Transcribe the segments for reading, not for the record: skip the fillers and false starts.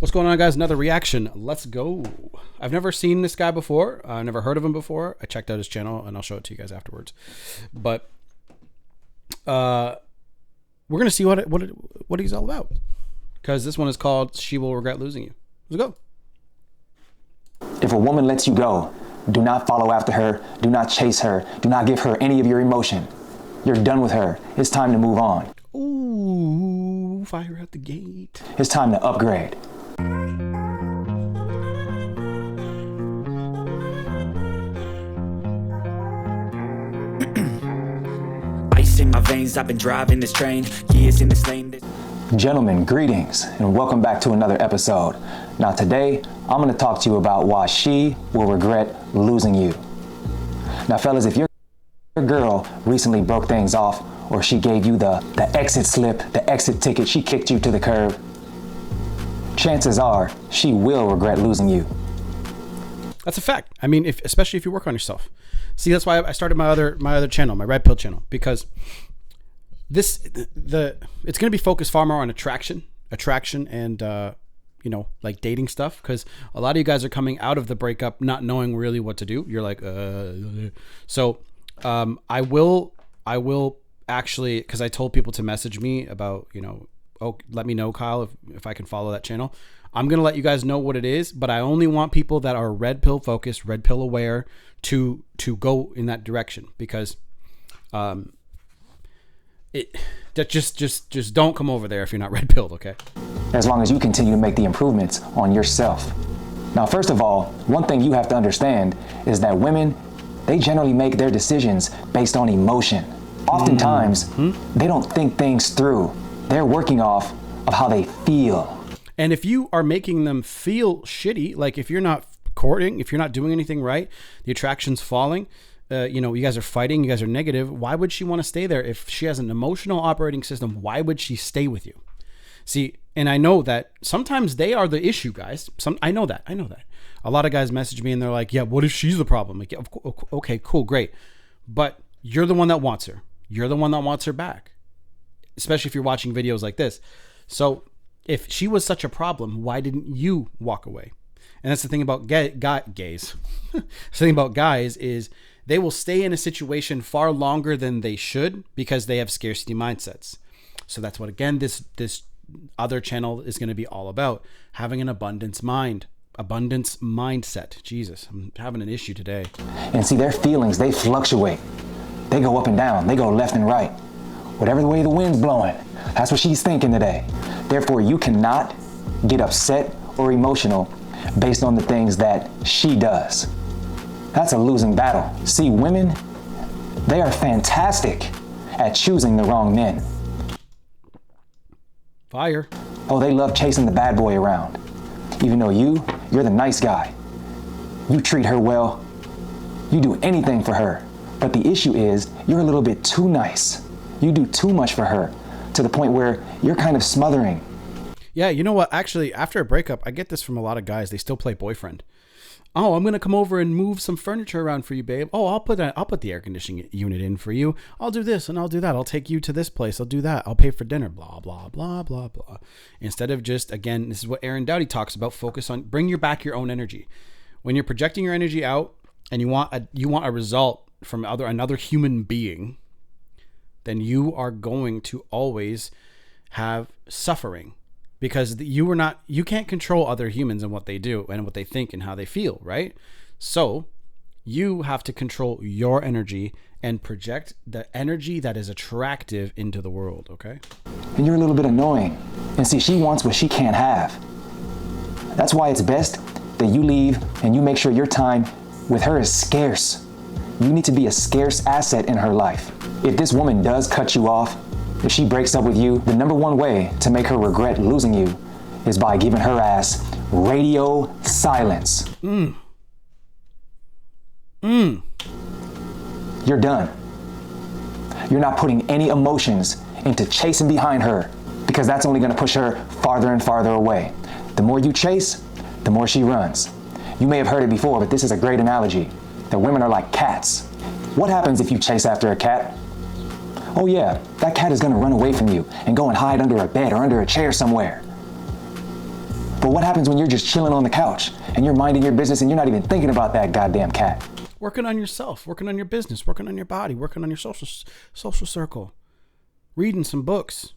What's going on, guys? Another reaction. Let's go. I've never seen this guy before. I've never heard of him before. I checked out his channel, and I'll show it to you guys afterwards. But we're gonna see what he's all about, because this one is called "She Will Regret Losing You." Let's go. If a woman lets you go, do not follow after her. Do not chase her. Do not give her any of your emotion. You're done with her. It's time to move on. Ooh, fire at the gate. It's time to upgrade. Ice in my veins, I've been driving this train, years in this lane. Gentlemen, greetings, and welcome back to another episode. Now today, I'm going to talk to you about why she will regret losing you. Now fellas, if your girl recently broke things off, or she gave you the exit slip, the exit ticket, she kicked you to the curb, chances are she will regret losing you. That's a fact. I mean, especially if you work on yourself. See, that's why I started my other channel, my Red Pill channel, because it's going to be focused far more on attraction and like dating stuff, because a lot of you guys are coming out of the breakup not knowing really what to do. You're like, so I will actually, because I told people to message me about, let me know, Kyle, if I can follow that channel. I'm going to let you guys know what it is, but I only want people that are red pill focused, red pill aware to go in that direction, because just don't come over there if you're not red pilled, okay? As long as you continue to make the improvements on yourself. Now, first of all, one thing you have to understand is that women, they generally make their decisions based on emotion. Oftentimes, they don't think things through. They're working off of how they feel. And if you are making them feel shitty, like if you're not courting, if you're not doing anything right, the attraction's falling, you guys are fighting, you guys are negative, why would she want to stay there? If she has an emotional operating system, why would she stay with you? See, and I know that sometimes they are the issue, guys. I know that. A lot of guys message me and they're like, yeah, what if she's the problem? Like, yeah, okay, cool, great. But you're the one that wants her. You're the one that wants her back, especially if you're watching videos like this. So if she was such a problem, why didn't you walk away? And that's the thing about gays. The thing about guys is they will stay in a situation far longer than they should because they have scarcity mindsets. So that's what, again, this other channel is going to be all about: having an abundance mindset. Jesus, I'm having an issue today. And see, their feelings, they fluctuate. They go up and down. They go left and right. Whatever way the wind's blowing, that's what she's thinking today. Therefore, you cannot get upset or emotional based on the things that she does. That's a losing battle. See, women, they are fantastic at choosing the wrong men. Fire. Oh, they love chasing the bad boy around. Even though you're the nice guy. You treat her well. You do anything for her. But the issue is you're a little bit too nice. You do too much for her to the point where you're kind of smothering. Yeah, you know what? Actually, after a breakup, I get this from a lot of guys. They still play boyfriend. Oh, I'm going to come over and move some furniture around for you, babe. Oh, I'll put the air conditioning unit in for you. I'll do this and I'll do that. I'll take you to this place. I'll do that. I'll pay for dinner. Blah, blah, blah, blah, blah. Instead of just, again, this is what Aaron Doughty talks about. Focus on, bring back your own energy. When you're projecting your energy out and you want a result from another human being, then you are going to always have suffering, because you can't control other humans and what they do and what they think and how they feel, right? So you have to control your energy and project the energy that is attractive into the world, okay? And you're a little bit annoying. And see, she wants what she can't have. That's why it's best that you leave and you make sure your time with her is scarce. You need to be a scarce asset in her life. If this woman does cut you off, if she breaks up with you, the number one way to make her regret losing you is by giving her ass radio silence. You're done. You're not putting any emotions into chasing behind her, because that's only going to push her farther and farther away. The more you chase, the more she runs. You may have heard it before, but this is a great analogy, that women are like cats. What happens if you chase after a cat? Oh yeah, that cat is going to run away from you and go and hide under a bed or under a chair somewhere. But what happens when you're just chilling on the couch and you're minding your business and you're not even thinking about that goddamn cat? Working on yourself, working on your business, working on your body, working on your social circle, reading some books.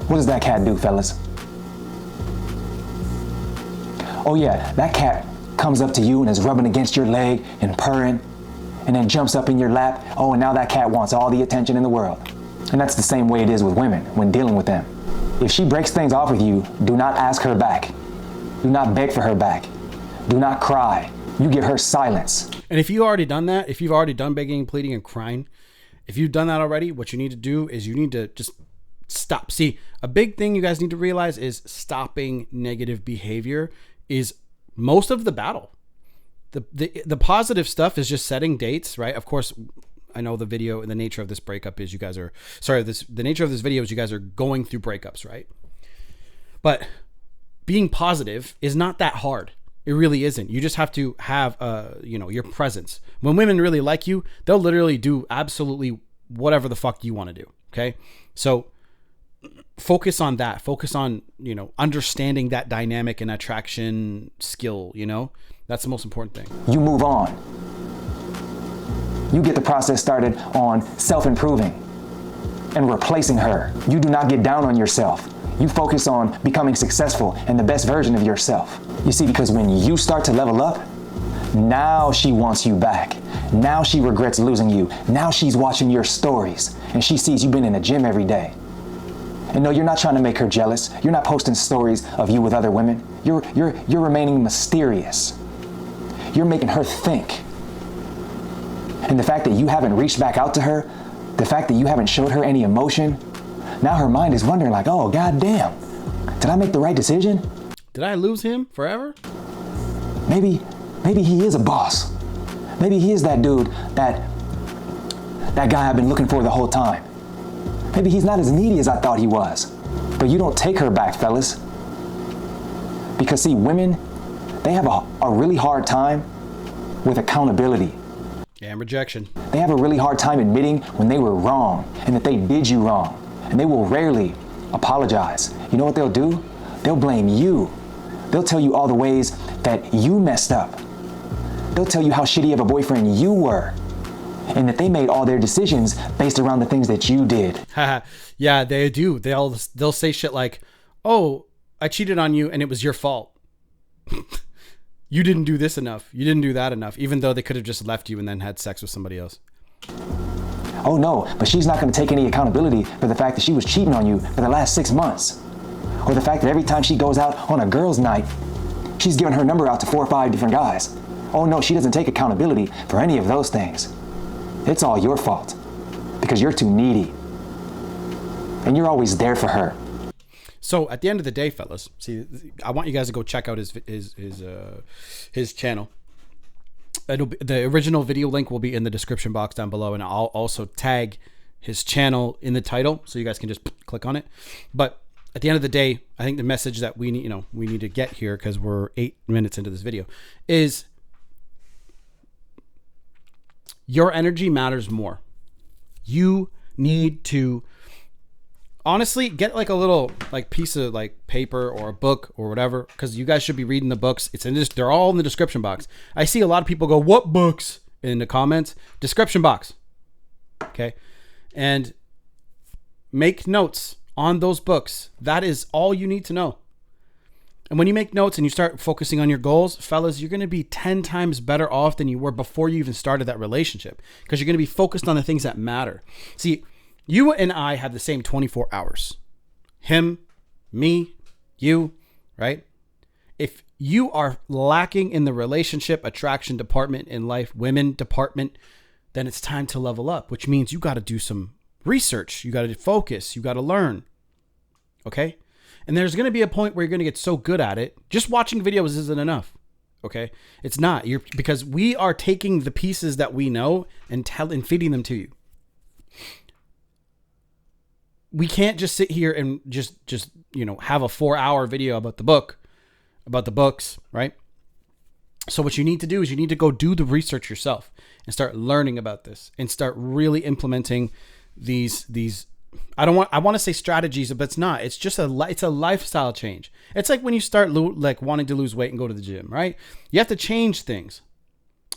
What does that cat do, fellas? Oh yeah, that cat comes up to you and is rubbing against your leg and purring, and then jumps up in your lap. Oh, and now that cat wants all the attention in the world. And that's the same way it is with women when dealing with them. If she breaks things off with you, do not ask her back. Do not beg for her back. Do not cry. You give her silence. And if you've already done that, if you've already done begging, pleading, and crying, if you've done that already, what you need to do is you need to just stop. See, a big thing you guys need to realize is stopping negative behavior is most of the battle. The positive stuff is just setting dates, right? Of course, I know the nature of this breakup is the nature of this video is you guys are going through breakups, right? But being positive is not that hard. It really isn't. You just have to have, your presence. When women really like you, they'll literally do absolutely whatever the fuck you want to do. Okay. So focus on that. Focus on, understanding that dynamic and attraction skill, that's the most important thing. You move on. You get the process started on self-improving and replacing her. You do not get down on yourself. You focus on becoming successful and the best version of yourself. You see, because when you start to level up, now she wants you back. Now she regrets losing you. Now she's watching your stories and she sees you've been in the gym every day. And no, you're not trying to make her jealous. You're not posting stories of you with other women. You're remaining mysterious. You're making her think. And the fact that you haven't reached back out to her, the fact that you haven't showed her any emotion, now her mind is wondering like, oh, goddamn, did I make the right decision? Did I lose him forever? Maybe he is a boss. Maybe he is that dude, that guy I've been looking for the whole time. Maybe he's not as needy as I thought he was. But you don't take her back, fellas. Because see, women, they have a really hard time with accountability. And rejection. They have a really hard time admitting when they were wrong and that they did you wrong. And they will rarely apologize. You know what they'll do? They'll blame you. They'll tell you all the ways that you messed up. They'll tell you how shitty of a boyfriend you were. And that they made all their decisions based around the things that you did. Yeah, they do. They'll say shit like, oh, I cheated on you and it was your fault. You didn't do this enough. You didn't do that enough. Even though they could have just left you and then had sex with somebody else. Oh no, but she's not going to take any accountability for the fact that she was cheating on you for the last 6 months. Or the fact that every time she goes out on a girl's night, she's giving her number out to 4 or 5 different guys. Oh no, she doesn't take accountability for any of those things. It's all your fault because you're too needy. And you're always there for her. So at the end of the day, fellas, see, I want you guys to go check out his channel. The original video link will be in the description box down below, and I'll also tag his channel in the title so you guys can just click on it. But at the end of the day, I think the message that we need to get here, because we're 8 minutes into this video, is your energy matters more. You need to honestly get like a little like piece of like paper or a book or whatever, because you guys should be reading the books. They're all in the description box. I see a lot of people go, what books, in the comments. Description box. Okay. And make notes on those books. That is all you need to know. And when you make notes and you start focusing on your goals, fellas, you're going to be 10 times better off than you were before you even started that relationship, because you're going to be focused on the things that matter. See, you and I have the same 24 hours. Him, me, you, right? If you are lacking in the relationship, attraction department in life, women department, then it's time to level up, which means you got to do some research. You got to focus. You got to learn. Okay? And there's going to be a point where you're going to get so good at it. Just watching videos isn't enough. Okay? It's not. Because we are taking the pieces that we know and feeding them to you. We can't just sit here and just have a 4-hour video about the books, right? So what you need to do is you need to go do the research yourself and start learning about this and start really implementing these I want to say strategies, but it's not. It's just it's a lifestyle change. It's like when you start like wanting to lose weight and go to the gym, right? You have to change things.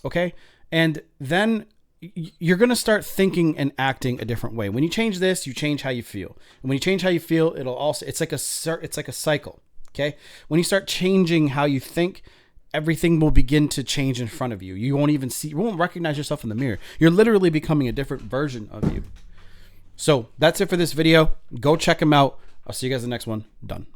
Okay? And then you're going to start thinking and acting a different way. When you change this, you change how you feel. And when you change how you feel, it's like a cycle. Okay? When you start changing how you think, everything will begin to change in front of you. You won't recognize yourself in the mirror. You're literally becoming a different version of you. So that's it for this video. Go check them out. I'll see you guys in the next one. Done.